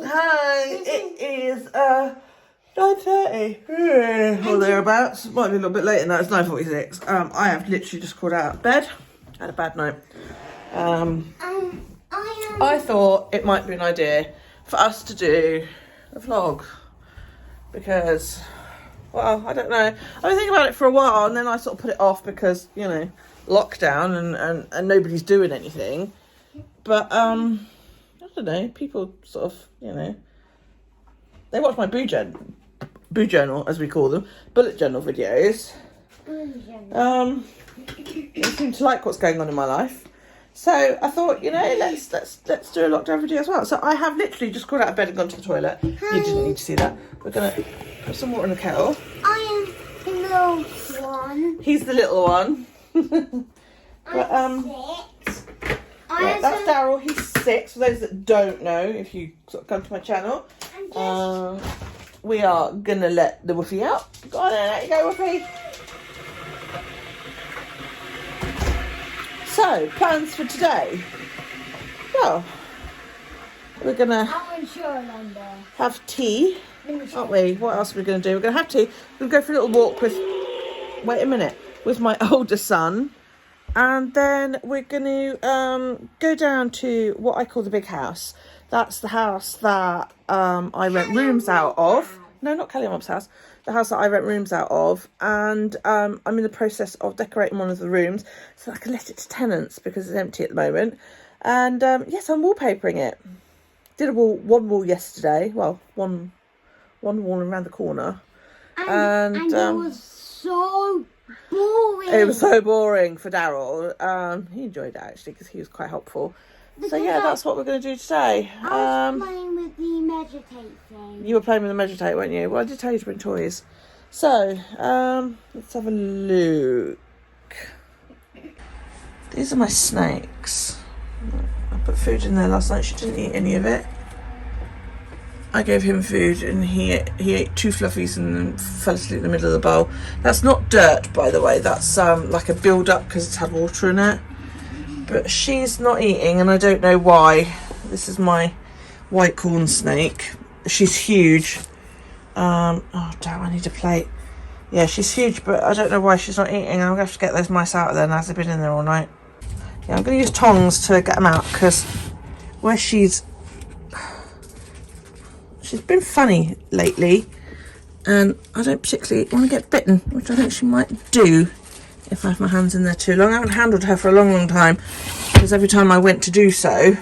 Hi, it is 9:30 or thereabouts. Might be a little bit later now. It's 9:46. I have literally just crawled out of bed. Had a bad night. I thought it might be an idea for us to do a vlog because, well, I don't know. I've been thinking about it for a while, and then I sort of put it off because, you know, lockdown and nobody's doing anything. But I don't know. People sort of, you know, they watch my boo journal, as we call them, bullet journal videos. They seem to like what's going on in my life. So I thought, you know, let's do a lockdown video as well. So I have literally just crawled out of bed and gone to the toilet. You didn't need to see that. We're gonna put some water in the kettle. I am the little one. He's the little one. But Six. yeah, that's Daryl. He's 6. For those that don't know, if you sort of come to my channel, we are gonna let the Woofy out. Go on then, let you go, Woofy. So, plans for today. Well, we're gonna have tea, aren't we? What else are we gonna do? We're gonna have tea. We're gonna go for a little walk with. Wait a minute, with my older son. And then we're going to go down to what I call the big house. That's the house that I rent rooms out of. No, not Kelly Mob's house. The house that I rent rooms out of. And I'm in the process of decorating one of the rooms so I can let it to tenants because it's empty at the moment. And yes, I'm wallpapering it. Did one wall yesterday. Well, one wall around the corner. And it was so boring. It was so boring for Daryl. He enjoyed it actually because he was quite helpful. So yeah, that's what we're going to do today. I was playing with the Meditate thing. You were playing with the Meditate, weren't you? Well, I did tell you to bring toys. So, let's have a look. These are my snakes. I put food in there last night. She didn't eat any of it. I gave him food and he ate 2 fluffies and then fell asleep in the middle of the bowl. That's not dirt, by the way. That's like a build-up because it's had water in it. But she's not eating and I don't know why. This is my white corn snake. She's huge. Oh, damn, I need a plate. Yeah, she's huge, but I don't know why she's not eating. I'm going to have to get those mice out of there now. They've been in there all night. Yeah, I'm going to use tongs to get them out because where she's been funny lately and I don't particularly want to get bitten, which I think she might do if I have my hands in there too long. I haven't handled her for a long time because every time I went to do so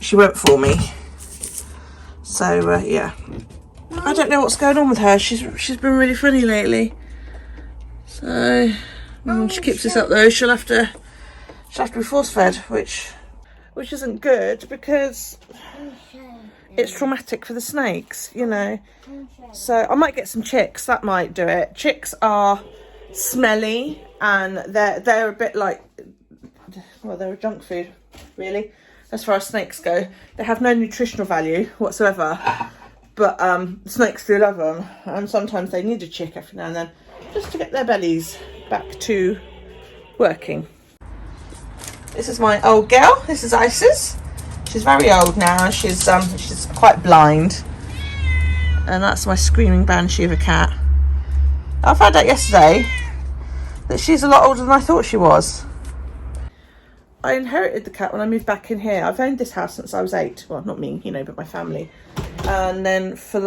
she went for me. So yeah, I don't know what's going on with her. She's been really funny lately. So when she keeps this up though, she'll have to be force fed, which isn't good because it's traumatic for the snakes, you know. So I might get some chicks. That might do it. Chicks are smelly and they're a bit like, well, they're a junk food, really, as far as snakes go. They have no nutritional value whatsoever, but snakes do love them, and sometimes they need a chick every now and then just to get their bellies back to working. This is my old girl. This is Isis. She's very old now. She's quite blind. And that's my screaming banshee of a cat. I found out yesterday that she's a lot older than I thought she was. I inherited the cat when I moved back in here. I've owned this house since I was 8. Well, not me, you know, but my family. And then for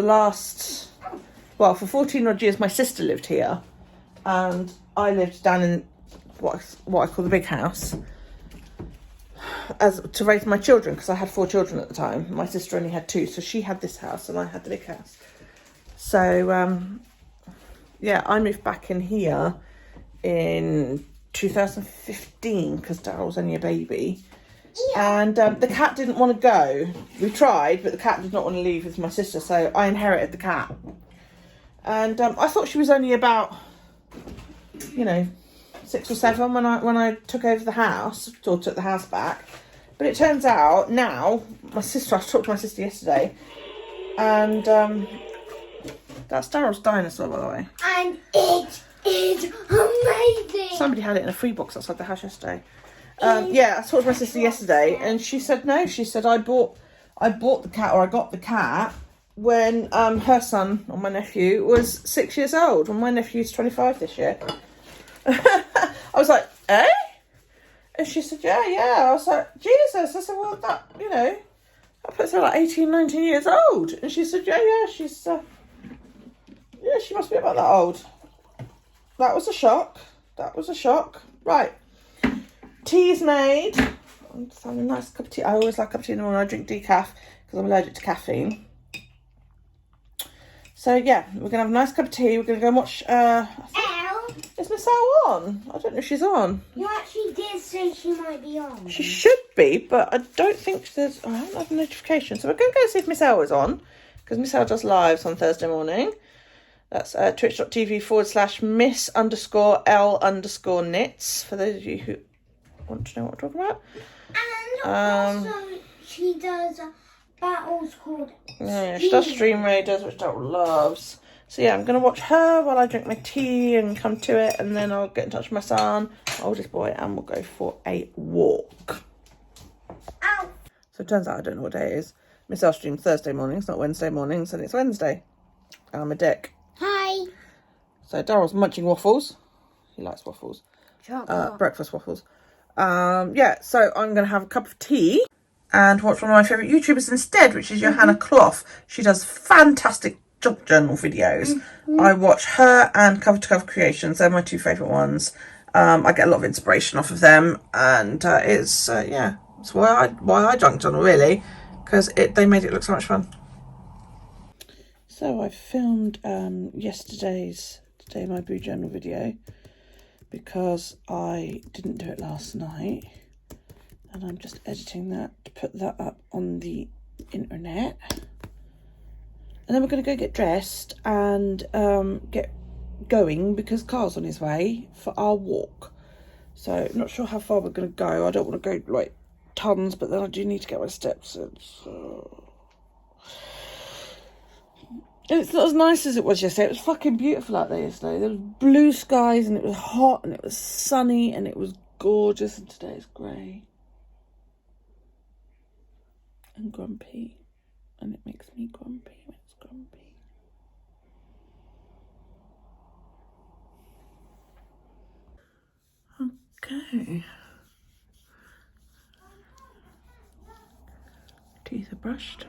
14 odd years, my sister lived here. And I lived down in what I call the big house. As to raise my children, because I had 4 children at the time. My sister only had 2, so she had this house and I had the big house. So yeah, I moved back in here in 2015 because Daryl was only a baby. And the cat didn't want to go. We tried, but the cat did not want to leave with my sister, so I inherited the cat. And I thought she was only about, you know, 6 or 7 when I took over the house, or took the house back. But it turns out now, I talked to my sister yesterday, and that's Daryl's dinosaur, by the way. And it is amazing. Somebody had it in a free box outside the house yesterday. Yeah, I talked to my sister yesterday, and she said no. She said I bought I bought the cat, or I got the cat, when her son, or my nephew, was 6 years old. When my nephew's 25 this year. I was like, eh? And she said, yeah. I was like, Jesus. I said, well, that, you know, that puts her like 18, 19 years old. And she said, yeah, she's, yeah, she must be about that old. That was a shock. Right. Tea's made. I'm just having a nice cup of tea. I always like a cup of tea in the morning. I drink decaf because I'm allergic to caffeine. So yeah, we're going to have a nice cup of tea. We're going to go and watch... Is Miss Al on? I don't know if she's on. You actually did say she might be on. She should be, but I don't think there's... I haven't had a notification. So we're going to go see if Miss Al is on. Because Miss Al does lives on Thursday morning. That's twitch.tv/miss_L_knits. For those of you who want to know what I'm talking about. And also she does battles called... Yeah, she does Stream Raiders, which Daryl loves. So yeah, I'm going to watch her while I drink my tea and come to it, and then I'll get in touch with my son, my oldest boy, and we'll go for a walk. Ow. So it turns out I don't know what day it is. Miss L streams Thursday mornings, not Wednesday mornings, and it's Wednesday. And I'm a dick. Hi. So Daryl's munching waffles. He likes waffles. Chocolate. Breakfast waffles. Yeah, so I'm going to have a cup of tea and watch one of my favourite YouTubers instead, which is Johanna Clough. She does fantastic junk journal videos. I watch her and Cover to Cover Creations. They're my two favourite ones. I get a lot of inspiration off of them, and it's yeah, it's why I junk journal really, because they made it look so much fun. So I filmed yesterday's Today My Boo Journal video because I didn't do it last night, and I'm just editing that to put that up on the internet. And then we're going to go get dressed and get going because Carl's on his way for our walk. So not sure how far we're going to go. I don't want to go like tons, but then I do need to get my steps in. So... It's not as nice as it was yesterday. It was fucking beautiful out there yesterday. There was blue skies and it was hot and it was sunny and it was gorgeous, and today it's grey and grumpy, and it makes me grumpy when it's grumpy. Okay. Teeth are brushed.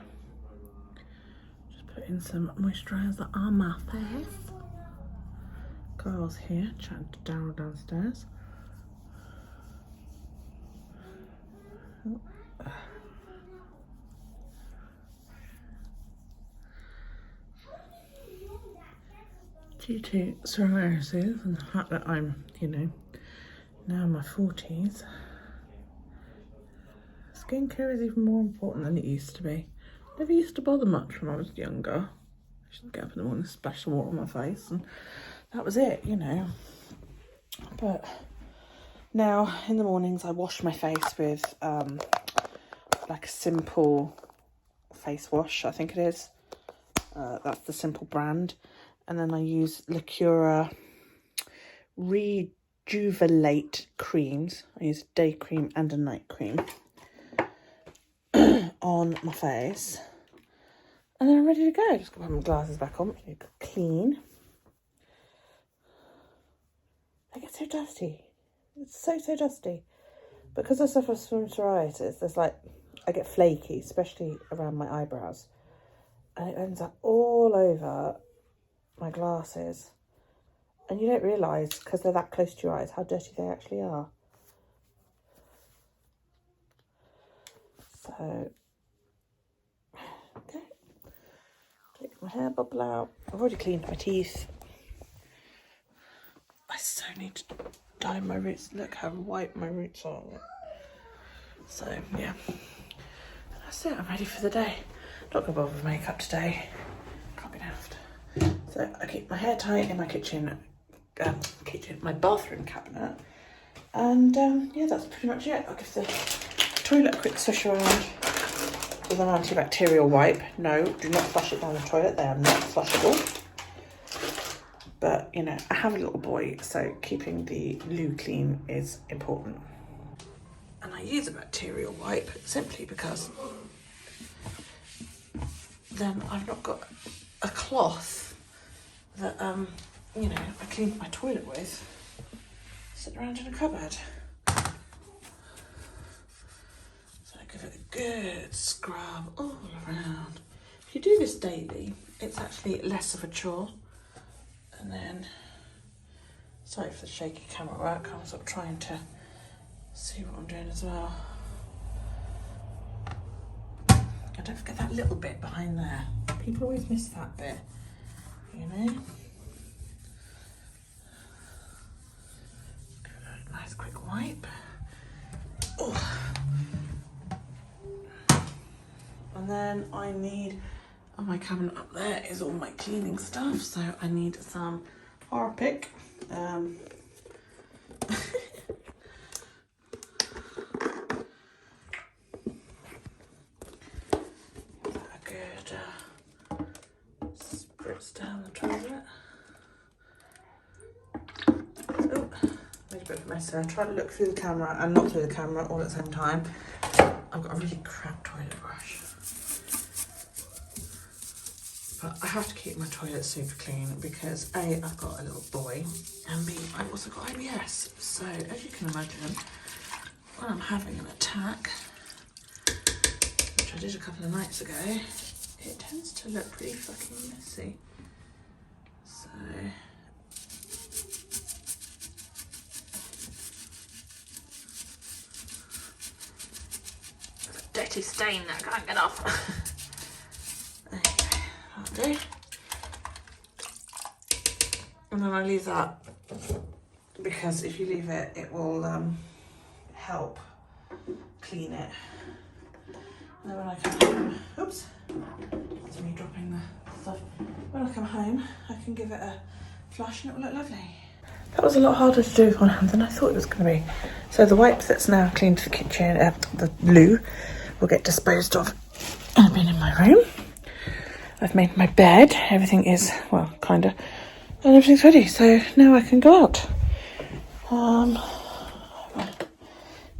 Put in some moisturiser on my face. Carl's here, chatting to Daryl downstairs. Due to psoriasis and the fact that I'm, you know, now in my 40s, skincare is even more important than it used to be. Never used to bother much when I was younger. I should get up in the morning, splash some water on my face, and that was it, you know. But now in the mornings I wash my face with like a simple face wash, I think it is. That's the Simple brand. And then I use Lacura Rejuvelate creams. I use a day cream and a night cream on my face. And then I'm ready to go. Just got to put my glasses back on, clean. I get so dusty. It's so dusty. Because I suffer from psoriasis, there's like, I get flaky, especially around my eyebrows. And it ends up all over my glasses. And you don't realise, because they're that close to your eyes, how dirty they actually are. So, okay. Take my hair bubble out. I've already cleaned my teeth. I so need to dye my roots. Look how white my roots are. So, yeah. And that's it. I'm ready for the day. Not going to bother with makeup today. Can't be daft. So, I keep my hair tight in my my bathroom cabinet. And, yeah, that's pretty much it. I'll give the toilet a quick swish around with an antibacterial wipe. No, do not flush it down the toilet. They are not flushable. But, you know, I have a little boy, so keeping the loo clean is important. And I use a bacterial wipe simply because then I've not got a cloth that, you know, I cleaned my toilet with, sit around in a cupboard. So I give it a good scrub all around. If you do this daily, it's actually less of a chore. And then, sorry for the shaky camera work, I'm sort of trying to see what I'm doing as well. And don't forget that little bit behind there. People always miss that bit, you know. Give it a nice quick wipe. Oh. And then I need, on my cabinet up there is all my cleaning stuff. So I need some Harpic. Spritz down the toilet. Oh, made a bit of a mess there. I try to look through the camera and not through the camera all at the same time. I've got a really crap toilet brush. But I have to keep my toilet super clean because A, I've got a little boy, and B, I've also got IBS. So as you can imagine, when I'm having an attack, which I did a couple of nights ago, it tends to look pretty fucking messy. So there's a dirty stain that I can't get off. Okay, that'll do. And then I leave that because if you leave it, it will help clean it. And then when I come home, oops, that's me dropping the stuff. When I come home, I can give it a flush and it will look lovely. That was a lot harder to do with one hand than I thought it was going to be. So the wipe that's now cleaned to the kitchen, the loo, will get disposed of in a bin in my room. I've made my bed. Everything is, well, kind of, and everything's ready. So now I can go out.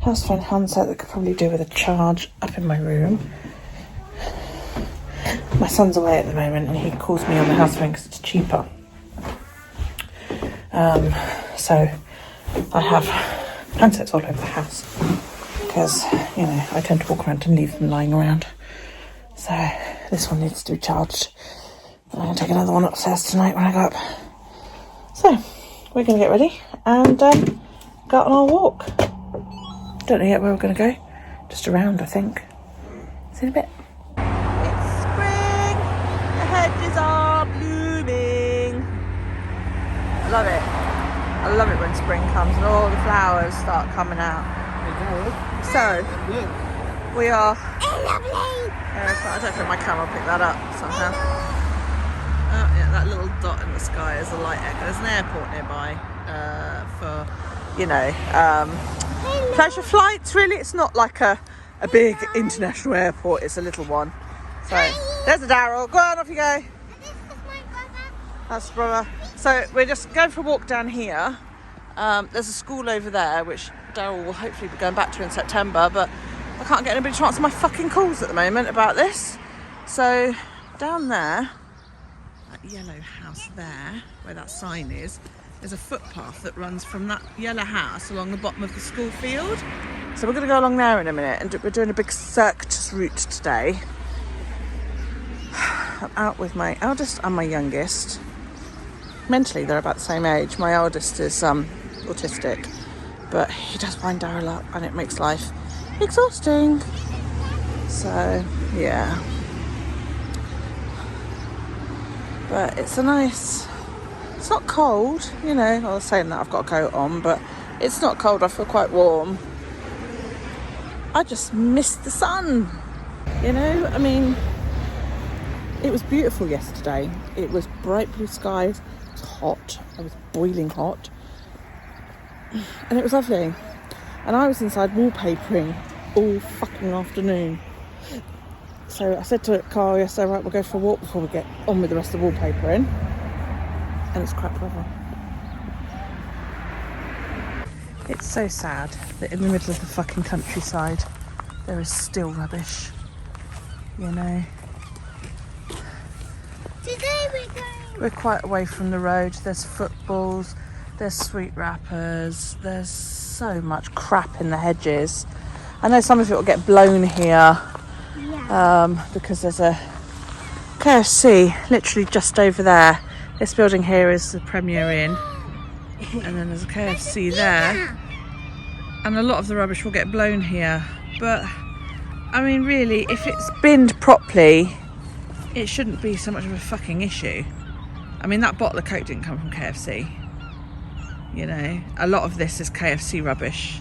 House phone handset that could probably do with a charge up in my room. My son's away at the moment and he calls me on the house phone because it's cheaper. So I have handsets all over the house because, you know, I tend to walk around and leave them lying around. So this one needs to be charged. I'm going to take another one upstairs tonight when I go up. So we're going to get ready and go out on our walk. Don't know yet where we're going to go. Just around, I think. See you in a bit. It's spring. The hedges are blooming. I love it. I love it when spring comes and all the flowers start coming out. So, we are... I don't think my camera will pick that up somehow. Oh yeah, that little dot in the sky is a light echo. There's an airport nearby for, you know, pleasure flights. Really, it's not like a big international airport. It's a little one. So there's a Daryl. Go on, off you go. This is my brother. That's brother. So we're just going for a walk down here. There's a school over there which Daryl will hopefully be going back to in September, but I can't get anybody to answer my fucking calls at the moment about this. So down there, that yellow house there, where that sign is, there's a footpath that runs from that yellow house along the bottom of the school field. So we're going to go along there in a minute, and we're doing a big circuitous route today. I'm out with my eldest and my youngest. Mentally, they're about the same age. My eldest is autistic, but he does wind Daryl up, and it makes life exhausting. So, yeah. But it's a nice... It's not cold, you know. I was saying that I've got a coat on, but it's not cold. I feel quite warm. I just miss the sun, you know. I mean, it was beautiful yesterday. It was bright blue skies. It was hot. I was boiling hot. And it was lovely. And I was inside wallpapering all fucking afternoon. So I said to Carl yesterday, right, we'll go for a walk before we get on with the rest of the wallpapering. And it's crap weather. It's so sad that in the middle of the fucking countryside there is still rubbish, you know. Today We're quite away from the road. There's footballs, there's sweet wrappers, there's so much crap in the hedges. I know some of it will get blown here because there's a KFC literally just over there. This building here is the Premier Inn, and then there's a KFC there, and a lot of the rubbish will get blown here. But I mean, really, if it's binned properly, it shouldn't be so much of a fucking issue. I mean, that bottle of Coke didn't come from KFC. You know, a lot of this is KFC rubbish,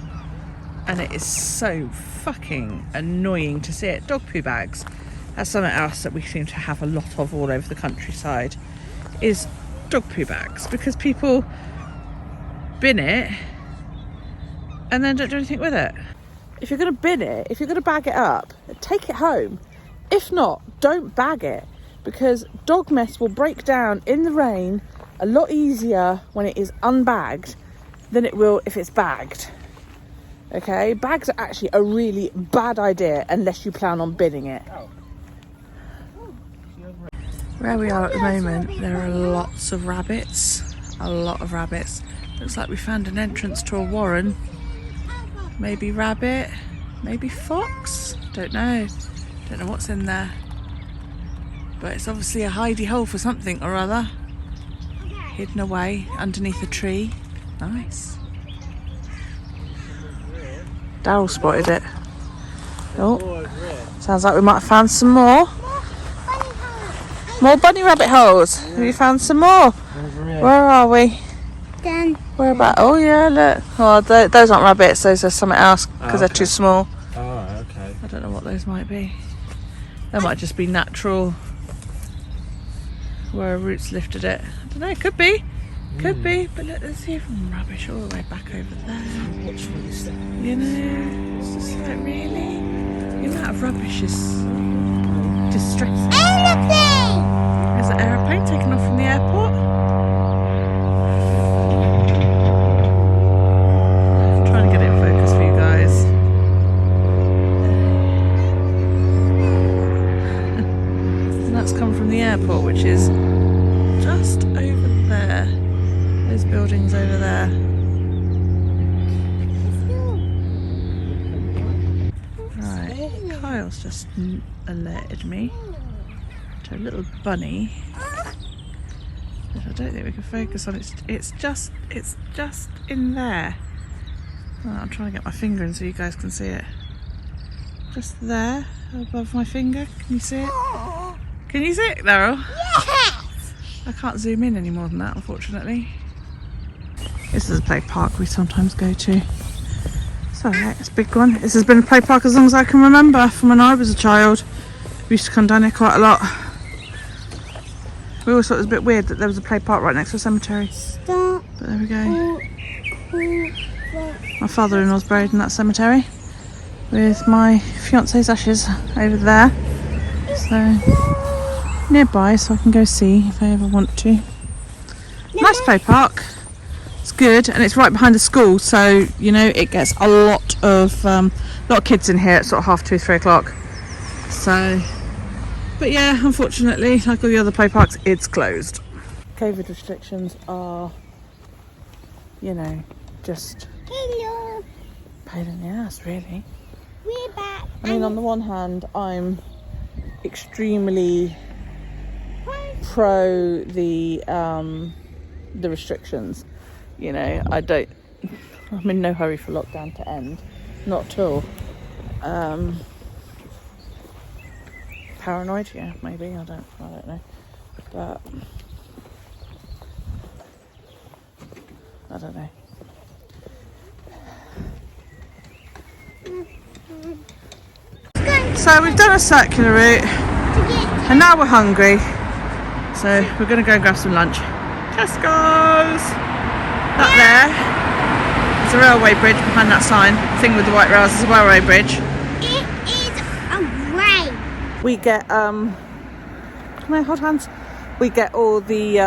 and it is so fucking annoying to see it. Dog poo bags. That's something else that we seem to have a lot of all over the countryside, is dog poo bags, because people bin it and then don't do anything with it. If you're going to bin it, if you're going to bag it up, take it home. If not, don't bag it, because dog mess will break down in the rain a lot easier when it is unbagged than it will if it's bagged. Okay, bags are actually a really bad idea unless you plan on binning it. Where we are at the moment, there are lots of rabbits, a lot of rabbits. Looks like we found an entrance to a warren. Maybe rabbit, maybe fox, don't know what's in there. But it's obviously a hidey hole for something or other. Hidden away underneath a tree. Nice. Daryl spotted it. Oh, sounds like we might have found some more. More bunny rabbit holes. Have you found some more? Where are we? Done. Where about? Oh yeah, look. Oh, those aren't rabbits. Those are something else because they're too small. Oh, okay. I don't know what those might be. They might just be natural, where roots lifted it. I don't know. Could be. Could be. But look, there's even rubbish all the way back over there. You know, it's just like, really, the amount of rubbish is distressing. There's an aeroplane taking off from the airport. I'm trying to get it in focus for you guys. And that's come from the airport, which is just over there. Those buildings over there. Right, Kyle's just alerted me to a little bunny that I don't think we can focus on. It's just in there. Oh, I'm trying to get my finger in so you guys can see it. Just there, above my finger. Can you see it? Can you see it, Daryl? Yes! I can't zoom in any more than that, unfortunately. This is a play park we sometimes go to. It's alright, it's a big one. This has been a play park as long as I can remember, from when I was a child. We used to come down here quite a lot. We always thought it was a bit weird that there was a play park right next to a cemetery. Stop. But there we go. My father-in-law's buried in that cemetery with my fiance's ashes over there. So nearby, so I can go see if I ever want to. Nice play park. It's good, and it's right behind the school, so you know it gets a lot of kids in here at sort of 2:30, 3 o'clock. So, but yeah, unfortunately, like all the other play parks, it's closed. COVID restrictions are, you know, just Hello. pain in the ass, really. We're back. I mean, on the one hand, I'm extremely pro the restrictions. You know, I'm in no hurry for lockdown to end, not at all. Paranoid, yeah, maybe, I don't know, but I don't know. So we've done a circular route, and now we're hungry, so we're going to go and grab some lunch. Tesco's! That there is a railway bridge behind that sign. The thing with the white rails is a railway bridge. It is a rain. We get, come here, hold hands. We get all the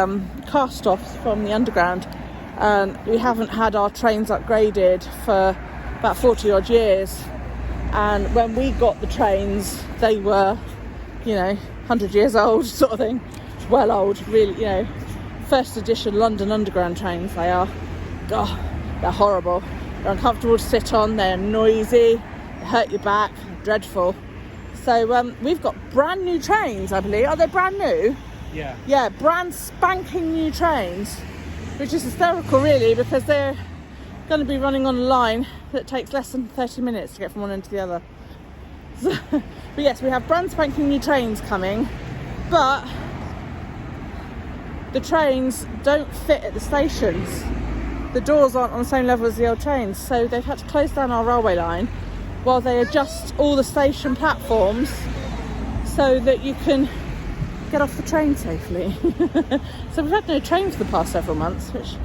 cast-offs from the underground, and we haven't had our trains upgraded for about 40 odd years. And when we got the trains, they were, you know, 100 years old sort of thing. It's well old, really, you know, first edition London Underground trains they are. God, they're horrible. They're uncomfortable to sit on, they're noisy, they hurt your back, dreadful. So we've got brand new trains, I believe. Are they brand new? Yeah. Yeah, brand spanking new trains, which is hysterical really, because they're going to be running on a line that takes less than 30 minutes to get from one end to the other. So, but yes, we have brand spanking new trains coming, but the trains don't fit at the stations. The doors aren't on the same level as the old trains, so they've had to close down our railway line while they adjust all the station platforms so that you can get off the train safely. So we've had no train for the past several months, which is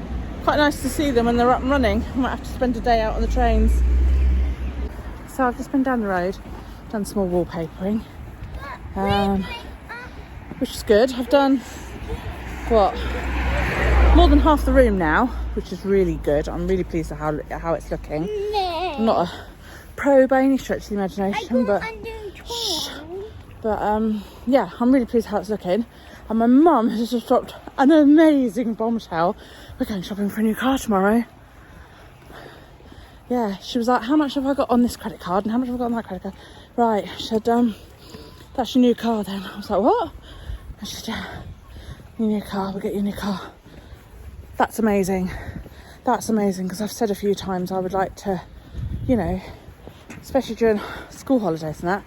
quite nice to see them when they're up and running. I might have to spend a day out on the trains. So I've just been down the road, done some more wallpapering, which is good. I've done, what, more than half the room now, which is really good. I'm really pleased with how it's looking. I'm not a pro by any stretch of the imagination, but yeah, I'm really pleased how it's looking. And my mum has just dropped an amazing bombshell. We're going shopping for a new car tomorrow. Yeah, she was like, how much have I got on this credit card and how much have I got on that credit card? Right, she said, that's your new car then. I was like, what? And she said, yeah, your new car, we'll get you a new car. That's amazing. That's amazing, because I've said a few times I would like to, you know, especially during school holidays and that,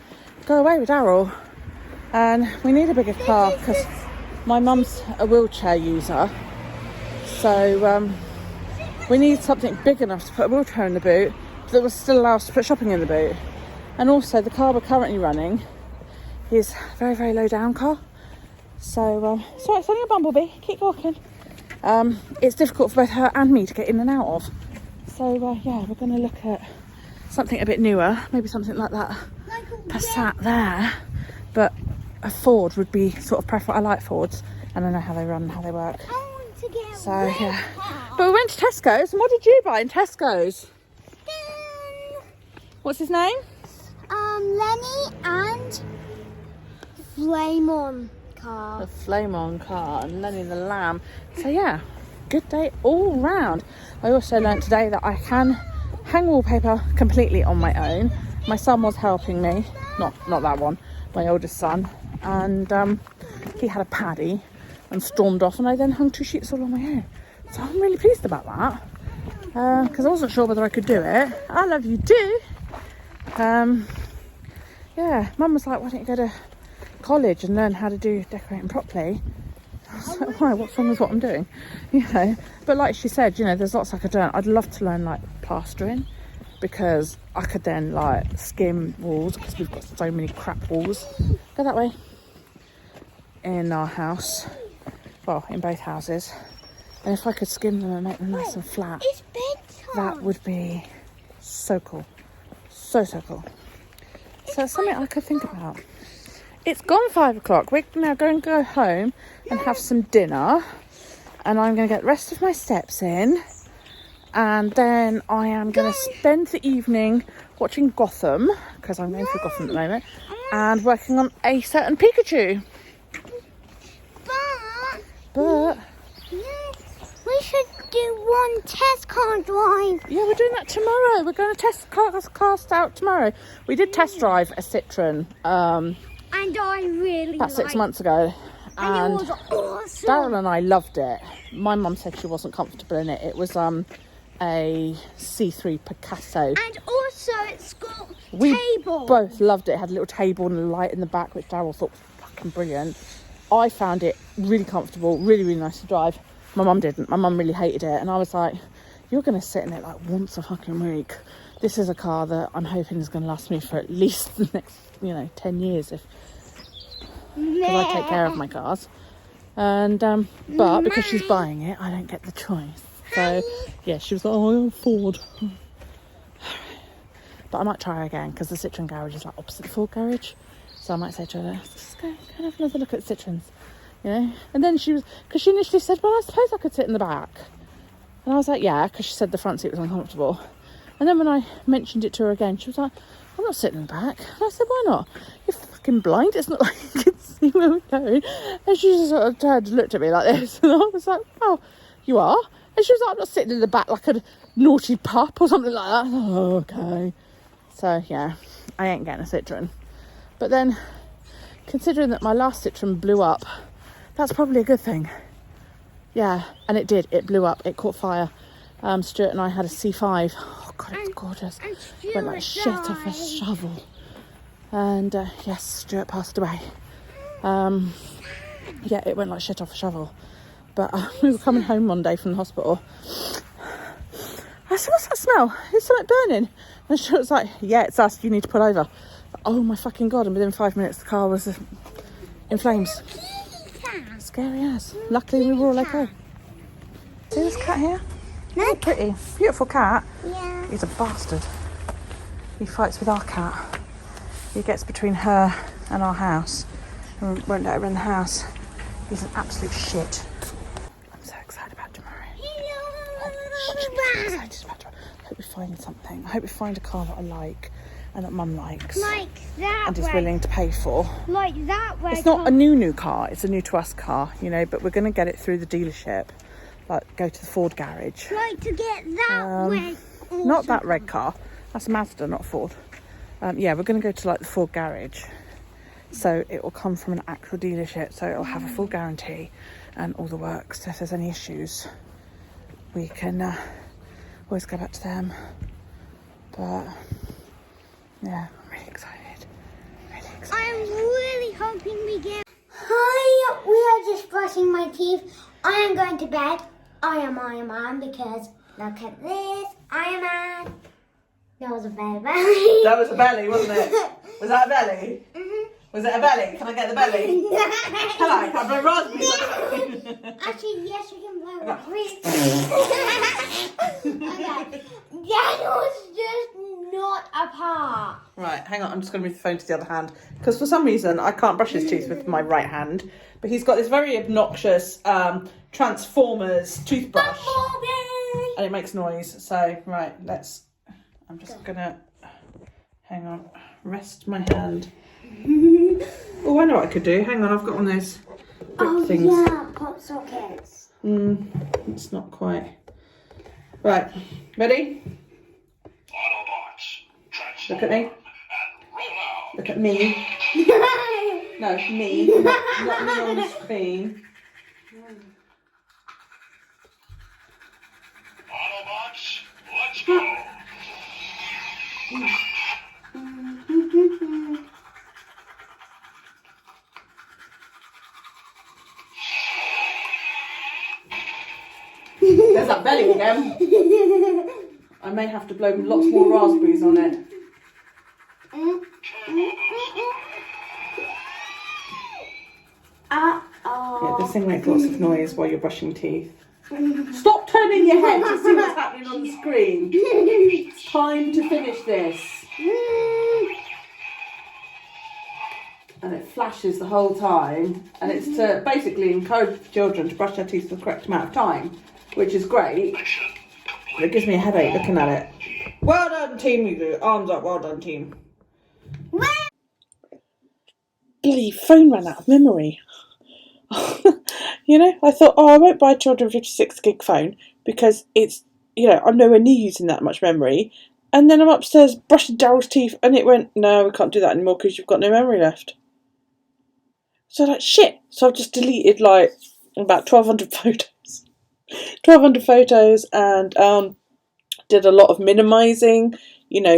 go away with Daryl. And we need a bigger car because my mum's a wheelchair user. So we need something big enough to put a wheelchair in the boot that will still allow us to put shopping in the boot. And also the car we're currently running is a very, very low down car. So, sorry, it's only a bumblebee. Keep walking. It's difficult for both her and me to get in and out of. So, yeah, we're going to look at something a bit newer. Maybe something like that Passat there. But a Ford would be sort of preferable. I like Fords and I know how they run and how they work. So, yeah. But we went to Tesco's, and what did you buy in Tesco's? What's his name? Lenny and Flamon car. The Flamon car and Lenny the lamb. So yeah, good day all round. I also learnt today that I can hang wallpaper completely on my own. My son was helping me, not that one, my oldest son, and he had a paddy and stormed off, and I then hung 2 sheets all on my own. So I'm really pleased about that, because I wasn't sure whether I could do it. I love you do. Yeah, Mum was like, why don't you go to college and learn how to do decorating properly? I was like, why, what's wrong with what I'm doing? You know, but like she said, you know, there's lots I could learn. I'd love to learn like plastering, because I could then like skim walls, because we've got so many crap walls. Go that way. In our house, well, in both houses. And if I could skim them and make them nice and flat, It's bedtime. that would be so cool. So cool. So it's something I could think about. It's gone 5 o'clock. We're now going to go home and have some dinner. And I'm going to get the rest of my steps in. And then I am going to spend the evening watching Gotham, because I'm going through Gotham at the moment, and working on a certain Pikachu. But we should do one test car drive. yeah, we're doing that tomorrow. We're going to test cast out tomorrow. We did test drive a Citroen And I really about 6 liked months ago. And it was awesome. Darren and I loved it. My mum said she wasn't comfortable in it. It was a C3 Picasso. And also it's got We table. both loved it. It had a little table and a light in the back, which Darryl thought was fucking brilliant. I found it really comfortable, really, really nice to drive. My mum didn't. My mum really hated it. And I was like, you're going to sit in it like once a fucking week. This is a car that I'm hoping is going to last me for at least the next, 10 years if because I take care of my cars. And but because she's buying it, I don't get the choice. So yeah, she was like, oh, I'm Ford. But I might try her again, because the Citroen garage is like opposite the Ford garage. So I might say to her, let's just go and have another look at Citroens, And then she was, because she initially said, well, I suppose I could sit in the back. And I was like, yeah, because she said the front seat was uncomfortable. And then when I mentioned it to her again, she was like, I'm not sitting in the back. And I said, why not? You're fucking blind? It's not like you can see where we're going. And she just sort of turned and looked at me like this. And I was like, oh, you are? And she was like, I'm not sitting in the back like a naughty pup or something like that. Oh, okay. So, yeah, I ain't getting a Citroen. But then, considering that my last Citroen blew up, that's probably a good thing. Yeah, and it did. It blew up. It caught fire. Stuart and I had a C5. Oh, God, it's gorgeous. It went like shit off a shovel. And, yes, Stuart passed away. Yeah, it went like shit off a shovel. But we were coming home one day from the hospital. I said, what's that smell? It's like burning. And she was like, yeah, it's us. You need to pull over. Oh my fucking God. And within 5 minutes, the car was in flames. Scary ass. Luckily, we were all okay. See this cat here? Oh, pretty. Beautiful cat. Yeah. He's a bastard. He fights with our cat. He gets between her and our house. And won't let her in the house. He's an absolute shit. I'm so excited about tomorrow. I'm excited about tomorrow. I hope we find something. I hope we find a car that I like and that Mum likes. Like that and is way. willing to pay for. Like that way. It's not a new car. It's a new to us car, you know, but we're going to get it through the dealership. Like, go to the Ford garage. Like to get that way. Not that red car. That's a Mazda, not a Ford. Yeah, we're going to go to, like, the Ford garage. So it will come from an actual dealership. So it'll have a full guarantee and all the works. So if there's any issues, we can always go back to them. But yeah, I'm really excited. Really excited. I'm really hoping we get. Hi, we are just brushing my teeth. I am going to bed. I am because look at this. Iron Man. That was a belly. That was a belly, wasn't it? Was that a belly? Mm-hmm. Was it a belly? Can I get the belly? Hello, can I blow raspberries? Actually, yes, you can blow raspberries. Okay. That was just not a part. Right, hang on, I'm just going to move the phone to the other hand. Because for some reason, I can't brush his teeth with my right hand. But he's got this very obnoxious Transformers toothbrush. And it makes noise. So, right, I'm just going to, hang on, rest my hand. Oh, I know what I could do. Hang on, I've got one of those grip things. Yeah, pop sockets. It's not quite. Right, ready? Look at me. Look at me. No, me. Not me on the screen. Autobots, let's go. There's that belly again. I may have to blow lots more raspberries on it. Yeah, this thing makes lots of noise while you're brushing teeth. Stop turning your head to see what's happening on the screen. It's time to finish this. And it flashes the whole time. And it's to basically encourage children to brush their teeth for the correct amount of time, which is great. But it gives me a headache looking at it. Well done, team. You do. Arms up. Well done, team. Bloody phone ran out of memory. You know, I thought, I won't buy a 256 gig phone because it's, I'm nowhere near using that much memory. And then I'm upstairs brushing Daryl's teeth and it went, no, we can't do that anymore because you've got no memory left. So like, shit. So I've just deleted like about 1,200 photos. 1,200 photos and did a lot of minimising,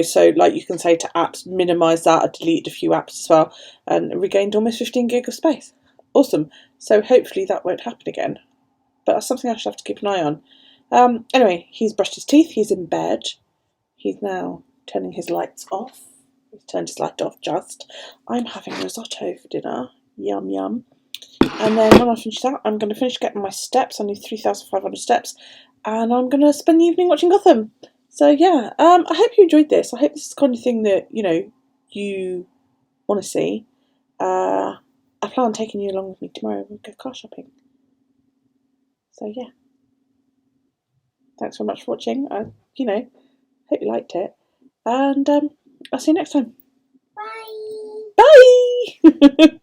so like you can say to apps, minimise that. I deleted a few apps as well and regained almost 15 gig of space. Awesome. So hopefully that won't happen again. But that's something I should have to keep an eye on. Anyway, he's brushed his teeth. He's in bed. He's now turning his lights off. He's turned his light off just. I'm having risotto for dinner. Yum, yum. And then when I finish that, I'm going to finish getting my steps. I need 3,500 steps. And I'm going to spend the evening watching Gotham. So yeah, I hope you enjoyed this. I hope this is the kind of thing that, you want to see. I plan on taking you along with me tomorrow. We'll go car shopping. So yeah. Thanks very much for watching. I, hope you liked it. And I'll see you next time. Bye. Bye.